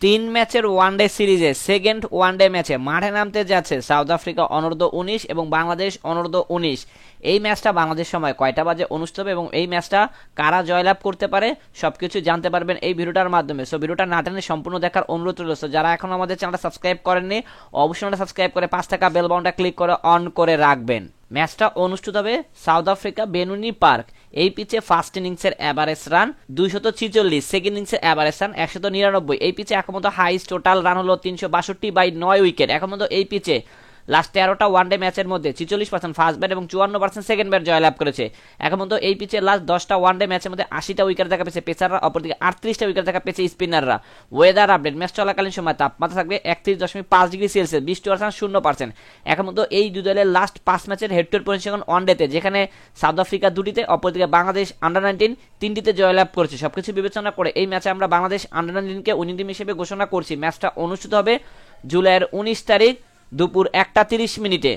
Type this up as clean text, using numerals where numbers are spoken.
তিন ম্যাচের ওয়ানডে সিরিজে সেকেন্ড ওয়ানডে ম্যাচে মাঠে নামতে যাচ্ছে সাউথ আফ্রিকা অনূর্ধ্ব-19 এবং বাংলাদেশ অনূর্ধ্ব-19। এই ম্যাচটা বাংলাদেশ সময় কয়টা বাজে অনুষ্ঠিত হবে এবং এই ম্যাচটা কারা জয়লাভ করতে পারে সবকিছু জানতে পারবেন এই ভিডিওটার মাধ্যমে। সো ভিডিওটা না টেনে সম্পূর্ণ দেখার অনুরোধ রইল। সো যারা এখন আমাদের চ্যানেলটা সাবস্ক্রাইব করেননি অবশ্যই আমরা সাবস্ক্রাইব করে পাঁচ টাকা বেল বাটনটা ক্লিক করে অন করে রাখবেন। ম্যাচটা অনুষ্ঠিত হবে সাউথ আফ্রিকা বেনুনি পার্ক। এই পিচে ফার্স্ট ইনিংসের অ্যাভারেজ রান 246, সেকেন্ড ইনিংসের অ্যাভারেজ রান 199। এই পিচে এখন পর্যন্ত হাইস্ট টোটাল রান হলো 362/9 উইকেট। এখন পর্যন্ত এই পিচে লাস্ট 13টা ওয়ানডে ম্যাচের মধ্যে 46% ফার্স্ট ব্যাট এবং 54% সেকেন্ড ব্যাট জয়লাভ করেছে। এখন পর্যন্ত এই পিচে লাস্ট 10টা ওয়ানডে ম্যাচের মধ্যে 80টা উইকেট দেখা পেয়েছে পেসাররা, অপরদিকে 38টা উইকেট দেখা পেয়েছে স্পিনাররা। ওয়েদার আপডেট, ম্যাচ চলাকালীন সময় তাপমাত্রা থাকবে 31.5 ডিগ্রি সেলসিয়াস, বৃষ্টি হওয়ার 0%। এখন পর্যন্ত এই দুই দলের লাস্ট 5 ম্যাচের হেড টু হেড পরিসংখ্যান ওয়ানডেতে, যেখানে সাউথ আফ্রিকা 2টিতে, অপরদিকে বাংলাদেশ আন্ডার-19 3টিতে জয়লাভ করেছে। সবকিছু বিবেচনা করে এই ম্যাচে আমরা বাংলাদেশ আন্ডার-19কে উইনিং টিম হিসেবে ঘোষণা করছি। ম্যাচটা অনুষ্ঠিত হবে জুলাইয়ের 19 তারিখ দুপুর 1টা 30 মিনিটে।